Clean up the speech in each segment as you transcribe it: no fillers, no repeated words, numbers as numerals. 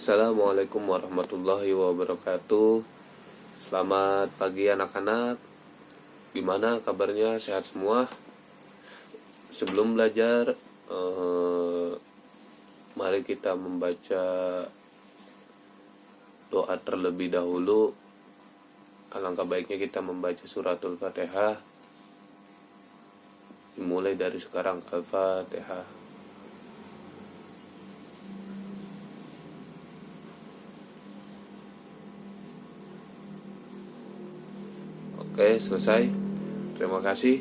Assalamualaikum warahmatullahi wabarakatuh. Selamat pagi anak-anak. Gimana kabarnya? Sehat semua? Sebelum belajar, mari kita membaca doa terlebih dahulu. Alangkah baiknya kita membaca suratul Fatihah. Dimulai dari sekarang. Al-Fatihah. Oke, selesai. Terima kasih.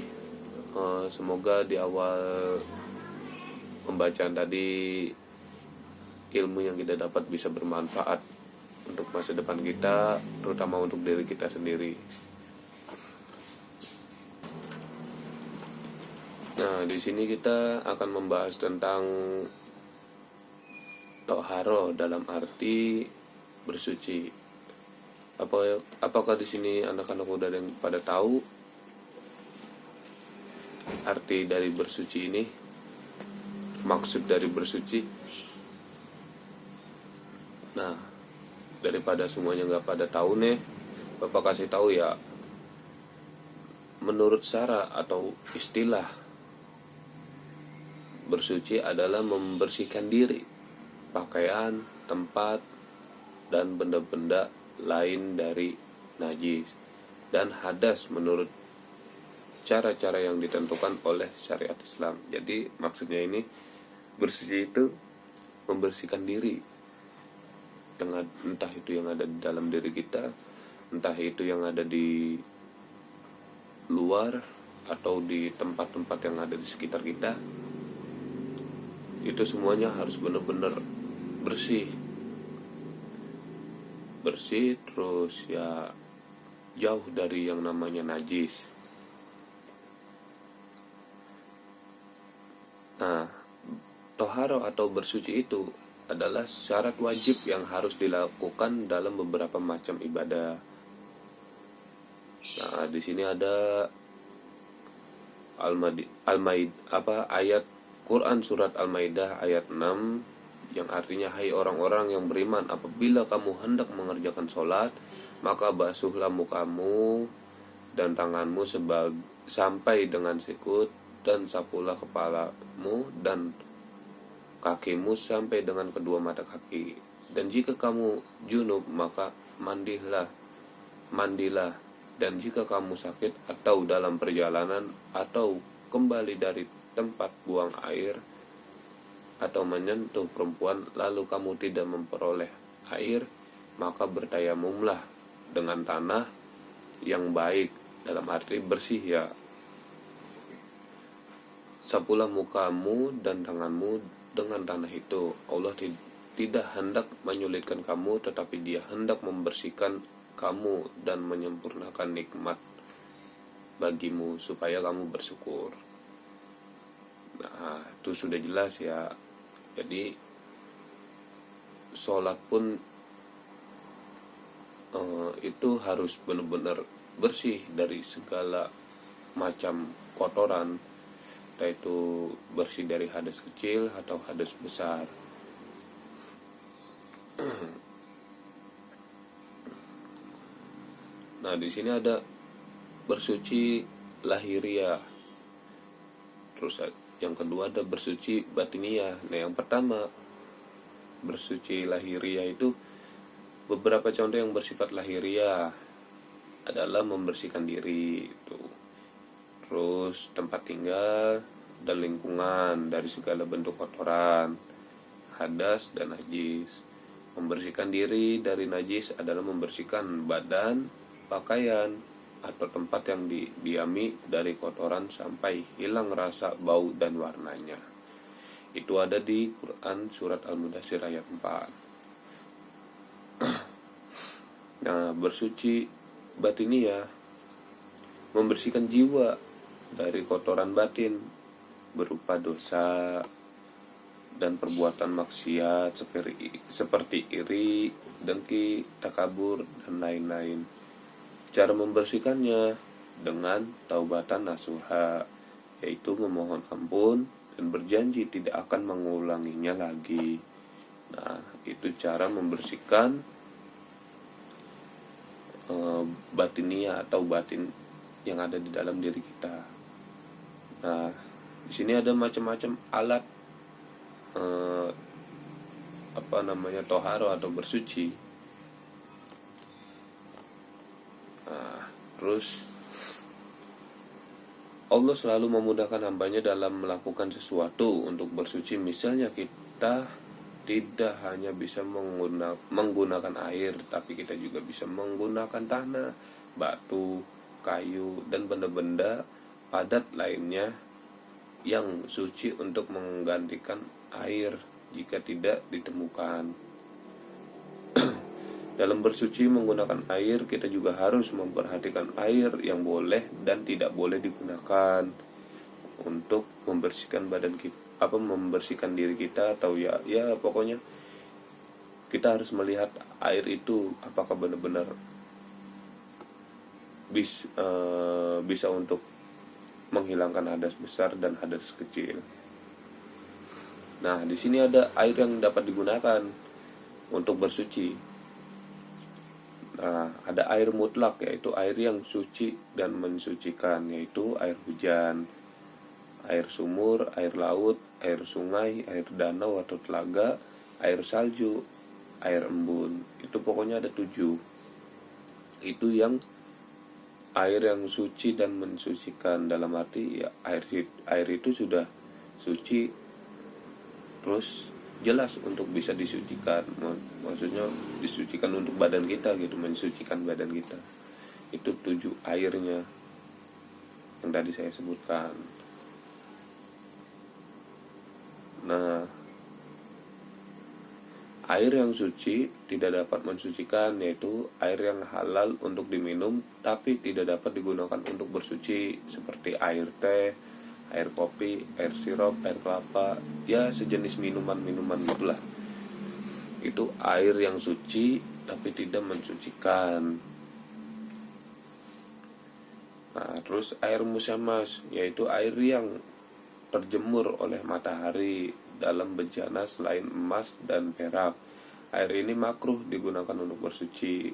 Semoga di awal pembacaan tadi ilmu yang kita dapat bisa bermanfaat untuk masa depan kita, terutama untuk diri kita sendiri. Nah, di sini kita akan membahas tentang toharo dalam arti bersuci. Apakah di sini anak-anak udah ada yang pada tahu arti dari bersuci ini? Maksud dari bersuci? Nah, daripada semuanya nggak pada tahu nih, Bapak kasih tahu ya. Menurut syara atau istilah, bersuci adalah membersihkan diri, pakaian, tempat, dan benda-benda lain dari najis dan hadas menurut cara-cara yang ditentukan oleh syariat Islam. Jadi maksudnya ini bersuci itu membersihkan diri, dengan entah itu yang ada di dalam diri kita, entah itu yang ada di luar atau di tempat-tempat yang ada di sekitar kita. Itu semuanya harus benar-benar bersih, terus ya jauh dari yang namanya najis. Nah, toharo atau bersuci itu adalah syarat wajib yang harus dilakukan dalam beberapa macam ibadah. Nah, di sini ada ayat Quran surat Al-Maidah ayat 6 yang artinya, hai orang-orang yang beriman, apabila kamu hendak mengerjakan sholat, maka basuhlah mukamu dan tanganmu sampai dengan sikut, dan sapulah kepalamu dan kakimu sampai dengan kedua mata kaki. Dan jika kamu junub, maka mandilah. Dan jika kamu sakit atau dalam perjalanan atau kembali dari tempat buang air atau menyentuh perempuan, lalu kamu tidak memperoleh air, maka bertayamumlah dengan tanah yang baik, dalam arti bersih ya. Sapulah mukamu dan tanganmu dengan tanah itu. Allah tidak hendak menyulitkan kamu, tetapi Dia hendak membersihkan kamu dan menyempurnakan nikmat bagimu supaya kamu bersyukur. Nah, itu sudah jelas ya. Jadi sholat pun itu harus benar-benar bersih dari segala macam kotoran, entah itu bersih dari hadas kecil atau hadas besar. Nah, di sini ada bersuci lahiriah. Terus yang kedua ada bersuci batiniah. Nah, yang pertama bersuci lahiriah itu beberapa contoh yang bersifat lahiriah adalah membersihkan diri itu. Terus tempat tinggal dan lingkungan dari segala bentuk kotoran, hadas dan najis. Membersihkan diri dari najis adalah membersihkan badan, pakaian, atau tempat yang didiami dari kotoran sampai hilang rasa, bau, dan warnanya. Itu ada di Quran surat Al-Mudaththir ayat 4. Nah, bersuci batiniah membersihkan jiwa dari kotoran batin berupa dosa dan perbuatan maksiat seperti iri, dengki, takabur, dan lain-lain. Cara membersihkannya dengan taubatan nasuha, yaitu memohon ampun dan berjanji tidak akan mengulanginya lagi. Nah, itu cara membersihkan batinia atau batin yang ada di dalam diri kita. Nah, di sini ada macam-macam alat toharo atau bersuci. Nah, terus Allah selalu memudahkan hambanya dalam melakukan sesuatu untuk bersuci. Misalnya kita tidak hanya bisa menggunakan air, tapi kita juga bisa menggunakan tanah, batu, kayu, dan benda-benda padat lainnya yang suci untuk menggantikan air jika tidak ditemukan. Dalam bersuci menggunakan air, kita juga harus memperhatikan air yang boleh dan tidak boleh digunakan untuk membersihkan badan kita, membersihkan diri kita, atau ya pokoknya kita harus melihat air itu apakah benar-benar bisa untuk menghilangkan hadas besar dan hadas kecil. Nah, di sini ada air yang dapat digunakan untuk bersuci. Nah, ada air mutlak, yaitu air yang suci dan mensucikan, yaitu air hujan, air sumur, air laut, air sungai, air danau atau telaga, air salju, air embun. Itu pokoknya ada 7. Itu yang air yang suci dan mensucikan, dalam arti ya air itu sudah suci, terus jelas untuk bisa disucikan. Maksudnya disucikan untuk badan kita gitu, mensucikan badan kita. Itu 7 airnya yang tadi saya sebutkan. Nah, air yang suci tidak dapat mensucikan, yaitu air yang halal untuk diminum tapi tidak dapat digunakan untuk bersuci, seperti air teh, air kopi, air sirup, air kelapa, ya sejenis minuman-minuman gitulah. Itu air yang suci tapi tidak mensucikan. Nah, terus air musyamas, yaitu air yang terjemur oleh matahari dalam bejana selain emas dan perak. Air ini makruh digunakan untuk bersuci.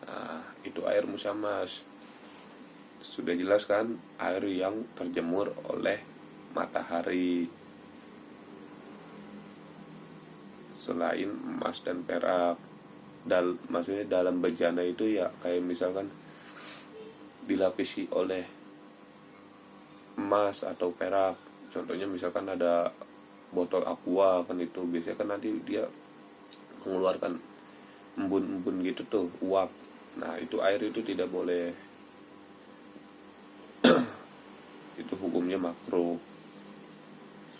Nah, itu air musyamas. Sudah jelas kan, air yang terjemur oleh matahari selain emas dan perak. Maksudnya dalam bejana itu ya kayak misalkan dilapisi oleh emas atau perak. Contohnya misalkan ada botol aqua kan, itu biasanya kan nanti dia mengeluarkan embun-embun gitu tuh, uap. Nah, itu air itu tidak boleh. Itu hukumnya makruh.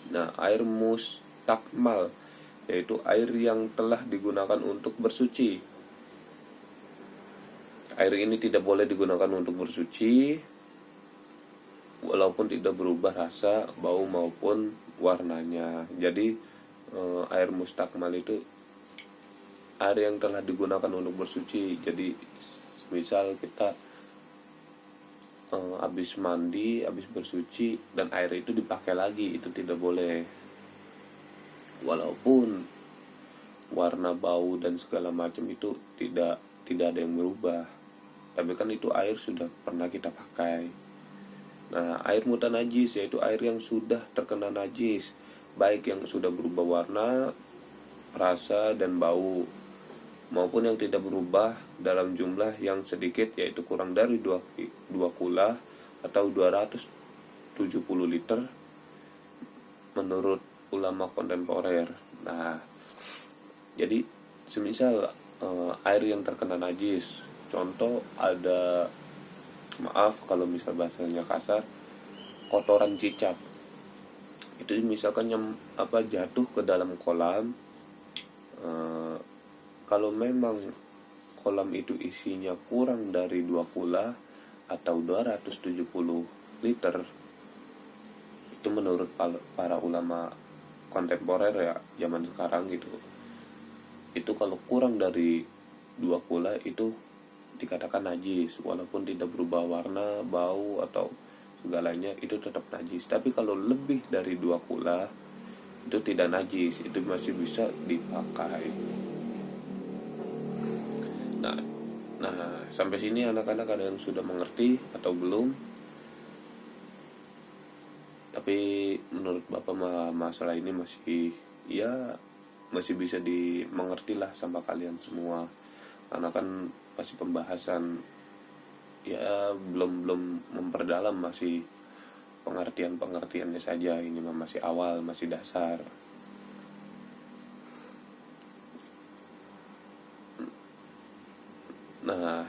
Nah, air mustakmal, yaitu air yang telah digunakan untuk bersuci. Air ini tidak boleh digunakan untuk bersuci walaupun tidak berubah rasa, bau maupun warnanya. Jadi air mustakmal itu air yang telah digunakan untuk bersuci. Jadi misal kita habis mandi, habis bersuci, dan air itu dipakai lagi, itu tidak boleh. Walaupun warna, bau dan segala macam itu tidak ada yang berubah, tapi kan itu air sudah pernah kita pakai. Nah, air mutanajis, yaitu air yang sudah terkena najis, baik yang sudah berubah warna, rasa dan bau, maupun yang tidak berubah dalam jumlah yang sedikit, yaitu kurang dari 2 kula atau 270 liter menurut ulama kontemporer. Nah, jadi semisal air yang terkena najis, contoh ada, maaf kalau misal bahasanya kasar, kotoran cicak. Itu misalkan jatuh ke dalam kolam. Kalau memang kolam itu isinya kurang dari 2 kula atau 270 liter, itu menurut para ulama kontemporer ya zaman sekarang gitu, itu kalau kurang dari 2 kula itu dikatakan najis, walaupun tidak berubah warna, bau atau segalanya, itu tetap najis. Tapi kalau lebih dari 2 kula itu tidak najis, itu masih bisa dipakai. Nah, sampai sini anak-anak ada yang sudah mengerti atau belum? Tapi menurut Bapak masalah ini masih bisa dimengerti lah sama kalian semua, karena kan masih pembahasan, ya belum memperdalam, masih pengertiannya saja. Ini masih awal, masih dasar. Nah,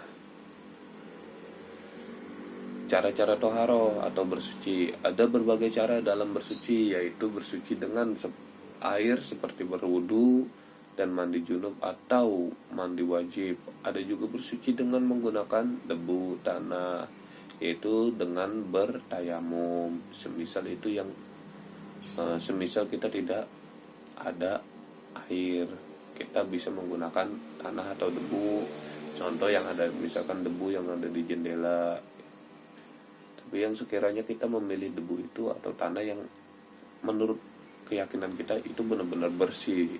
cara-cara toharo atau bersuci, ada berbagai cara dalam bersuci, yaitu bersuci dengan air seperti berwudu dan mandi junub atau mandi wajib. Ada juga bersuci dengan menggunakan debu tanah, yaitu dengan bertayamum. Semisal kita tidak ada air, kita bisa menggunakan tanah atau debu. Contoh yang ada, misalkan debu yang ada di jendela. Tapi yang sekiranya kita memilih debu itu atau tanah yang menurut keyakinan kita itu benar-benar bersih,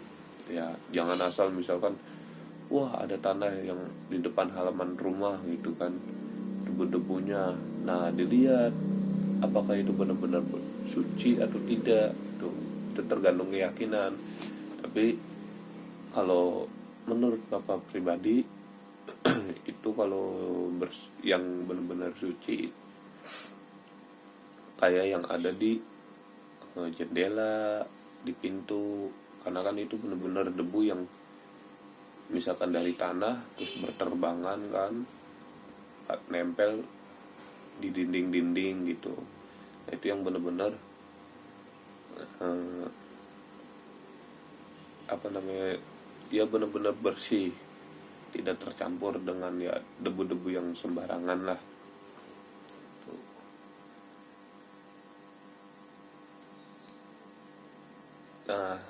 ya jangan asal misalkan wah ada tanah yang di depan halaman rumah gitu kan, debu-debunya, nah dilihat apakah itu benar-benar suci atau tidak. Itu tergantung keyakinan. Tapi kalau menurut Bapak pribadi itu kalau yang benar-benar suci kayak yang ada di jendela, di pintu, karena kan itu benar-benar debu yang misalkan dari tanah terus berterbangan kan, nempel di dinding-dinding gitu. Nah, itu yang benar-benar ya benar-benar bersih, tidak tercampur dengan ya debu-debu yang sembarangan lah. Nah,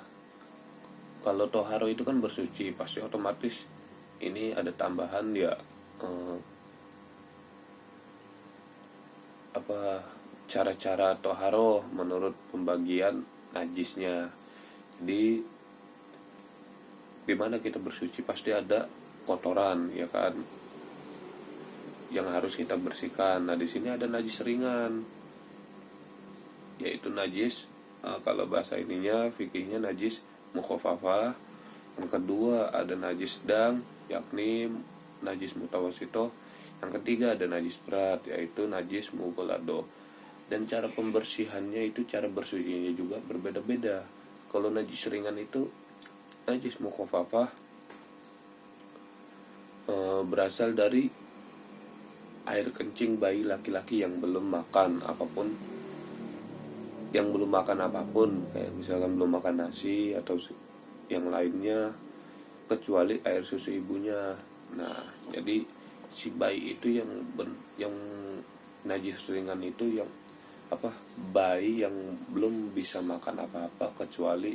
kalau toharo itu kan bersuci, pasti otomatis ini ada tambahan ya cara-cara toharo menurut pembagian najisnya. Jadi dimana kita bersuci pasti ada kotoran, ya kan, yang harus kita bersihkan. Nah, di sini ada najis ringan, yaitu najis kalau bahasa ininya fikihnya najis mukhafafah. Yang kedua ada najis sedang, yakni najis mutawasito. Yang ketiga ada najis berat, yaitu najis mughalladho. Dan cara pembersihannya itu, cara bersucinya juga berbeda-beda. Kalau najis ringan itu najis mukhafafah berasal dari air kencing bayi laki-laki yang belum makan apapun, kayak misalkan belum makan nasi atau yang lainnya kecuali air susu ibunya. Nah, jadi si bayi itu yang najis ringan itu yang bayi yang belum bisa makan apa-apa kecuali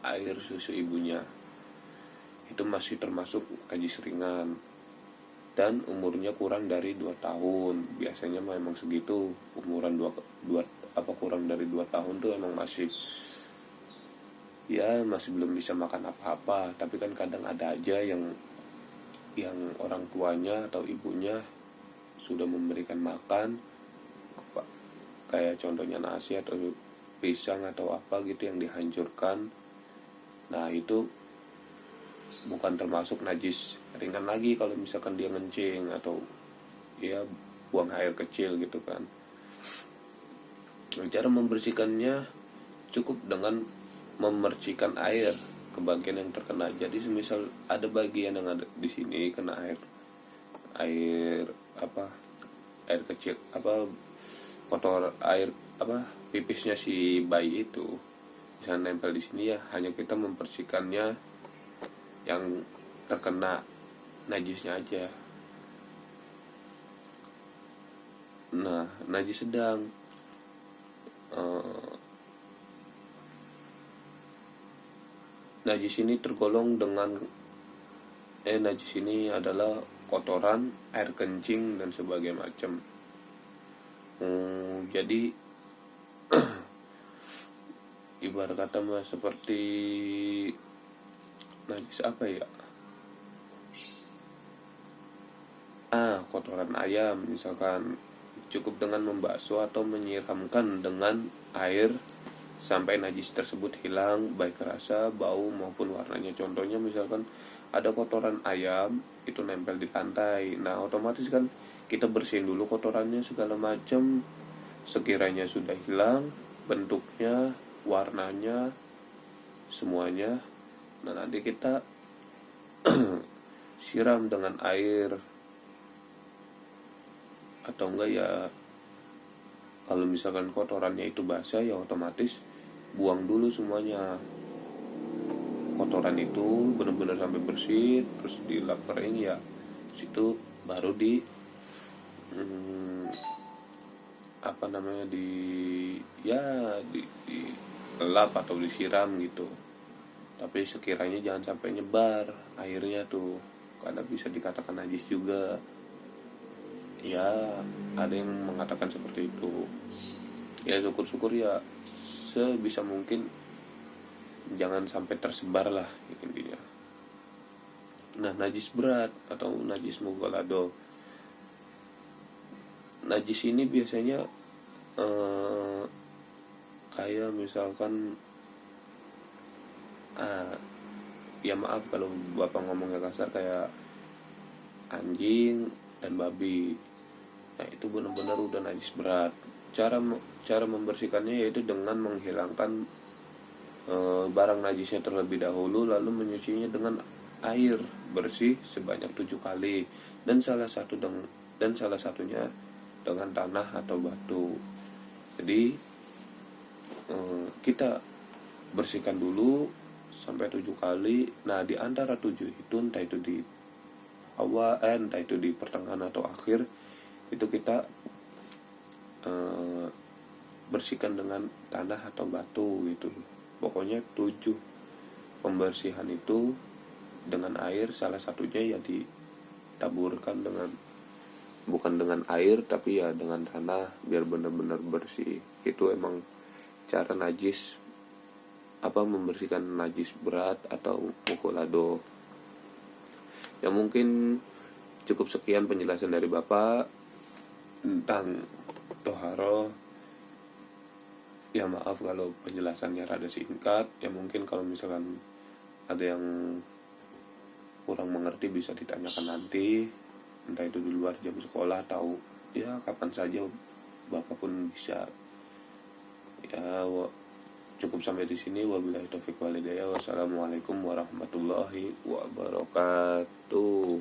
air susu ibunya, itu masih termasuk najis ringan. Dan umurnya kurang dari 2 tahun. Biasanya memang segitu, umuran kurang dari 2 tahun tuh emang masih belum bisa makan apa-apa. Tapi kan kadang ada aja yang orang tuanya atau ibunya sudah memberikan makan, kayak contohnya nasi atau pisang atau apa gitu yang dihancurkan. Nah, itu bukan termasuk najis ringan lagi kalau misalkan dia ngencing atau ya buang air kecil gitu kan. Cara membersihkannya cukup dengan memercikan air ke bagian yang terkena. Jadi semisal ada bagian yang ada di sini kena air kecil, kotor, air pipisnya si bayi itu bisa nempel di sini, ya hanya kita membersihkannya yang terkena najisnya aja. Nah, najis sedang najis ini tergolong dengan najis ini adalah kotoran, air kencing dan sebagainya macam. Jadi ibarat kata mah seperti najis apa ya, kotoran ayam misalkan, cukup dengan membasuh atau menyiramkan dengan air sampai najis tersebut hilang, baik rasa, bau maupun warnanya. Contohnya misalkan ada kotoran ayam itu nempel di lantai, nah otomatis kan kita bersihin dulu kotorannya segala macam, sekiranya sudah hilang bentuknya, warnanya, semuanya, nah nanti kita siram dengan air, atau enggak ya kalau misalkan kotorannya itu basah ya otomatis buang dulu semuanya kotoran itu benar-benar sampai bersih, terus dilap kering ya, situ baru di apa namanya di ya di lap atau disiram gitu. Tapi sekiranya jangan sampai nyebar airnya tuh, karena bisa dikatakan najis juga. Ya ada yang mengatakan seperti itu. Ya syukur-syukur ya sebisa mungkin jangan sampai tersebar lah intinya. Nah, najis berat atau najis mughalladho, najis ini biasanya kayak misalkan ya maaf kalau bapak ngomongnya kasar, kayak anjing dan babi. Nah itu benar-benar udah najis berat. Cara membersihkannya yaitu dengan menghilangkan barang najisnya terlebih dahulu, lalu menyucinya dengan air bersih sebanyak 7 kali, dan salah satunya dengan tanah atau batu. Jadi kita bersihkan dulu sampai 7 kali. Nah di antara 7 itu, entah itu di awal, entah itu di pertengahan atau akhir, itu kita bersihkan dengan tanah atau batu gitu. Pokoknya 7 pembersihan itu dengan air, salah satunya ya ditaburkan dengan, bukan dengan air tapi ya dengan tanah biar benar-benar bersih. Itu emang cara najis membersihkan najis berat atau mughalladho. Ya mungkin cukup sekian penjelasan dari Bapak tentang toharo. Ya maaf kalau penjelasannya rada singkat. Ya mungkin kalau misalkan ada yang kurang mengerti bisa ditanyakan nanti, entah itu di luar jam sekolah atau ya kapan saja Bapak pun bisa. Ya cukup sampai di sini. Wabillahi taufiq wal hidayah. Wassalamualaikum warahmatullahi wabarakatuh.